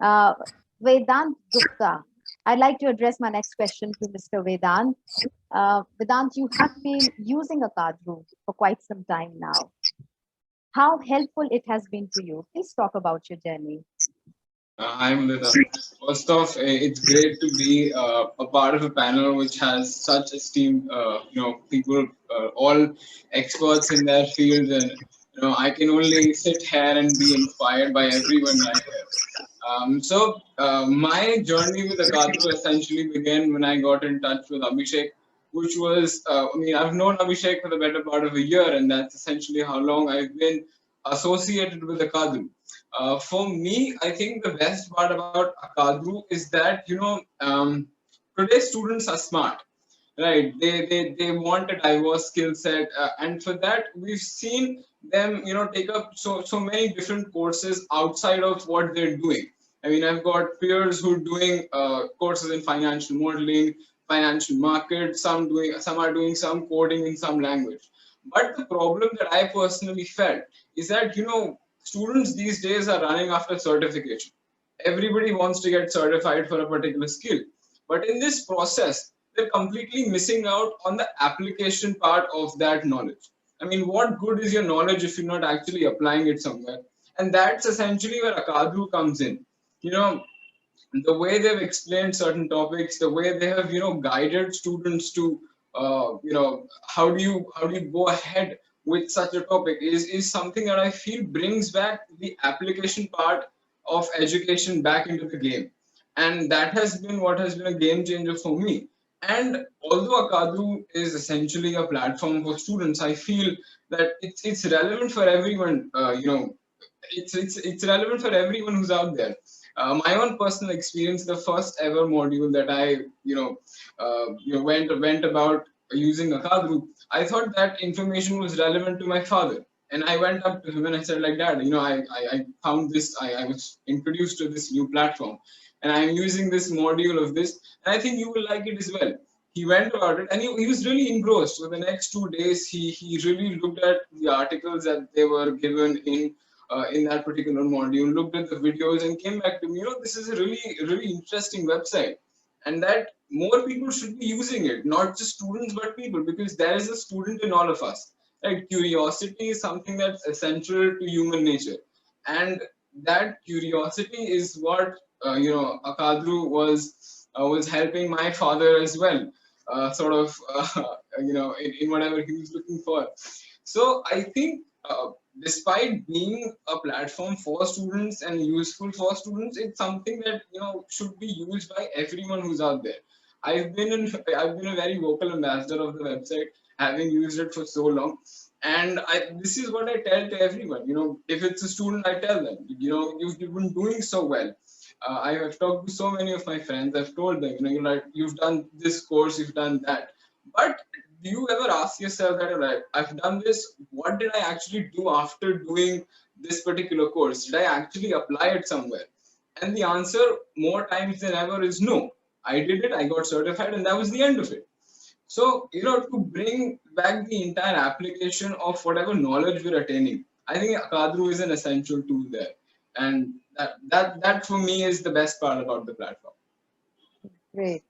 Uh, Vedant Gupta. I'd like to address my next question to Mr. Vedant. Vedant, you have been using ACadru for quite some time now. How helpful it has been to you? Please talk about your journey. Hi, Mudita. First off, it's great to be a part of a panel which has such esteemed, people, all experts in their fields, and I can only sit here and be inspired by everyone right here. My journey with Akadru essentially began when I got in touch with Abhishek, which was, I've known Abhishek for the better part of a year, and that's essentially how long I've been associated with Akadru. For me, I think the best part about Akadru is that, today's students are smart, right? They want a diverse skill set, and for that we've seen them take up so many different courses outside of what they're doing. I mean, I've got peers who are doing courses in financial modeling, financial markets, some are doing some coding in some language. But the problem that I personally felt is that students these days are running after certification. Everybody wants to get certified for a particular skill, but in this process they're completely missing out on the application part of that knowledge. I mean, what good is your knowledge if you're not actually applying it somewhere? And that's essentially where Akadru comes in. You know, the way they've explained certain topics, the way they have guided students to how do you go ahead with such a topic is something that I feel brings back the application part of education back into the game, and that has been what has been a game changer for me. And although Akadu is essentially a platform for students, I feel that it's relevant for everyone. It's relevant for everyone who's out there. My own personal experience, the first ever module that I went about using Akadru, I thought that information was relevant to my father. And I went up to him and I said, like, Dad, I found this, I was introduced to this new platform and I'm using this module of this, and I think you will like it as well. He went about it and he was really engrossed. For the next 2 days, he really looked at the articles that they were given in that particular module, looked at the videos, and came back to me. This is a really interesting website, and that more people should be using it, not just students but people, because there is a student in all of us. Right? Curiosity is something that's essential to human nature, and that curiosity is what Akadru was helping my father as well, sort of in whatever he was looking for. So I think, despite being a platform for students and useful for students, it's something that should be used by everyone who's out there. I've been a very vocal ambassador of the website, having used it for so long. And this is what I tell to everyone. If it's a student, I tell them, you've been doing so well. I have talked to so many of my friends. I've told them, you've done this course, you've done that. But do you ever ask yourself that, all right, I've done this, what did I actually do after doing this particular course? Did I actually apply it somewhere? And the answer, more times than ever, is no. I did it, I got certified, and that was the end of it. So, to bring back the entire application of whatever knowledge we're attaining, I think Akadru is an essential tool there. And that for me is the best part about the platform. Great.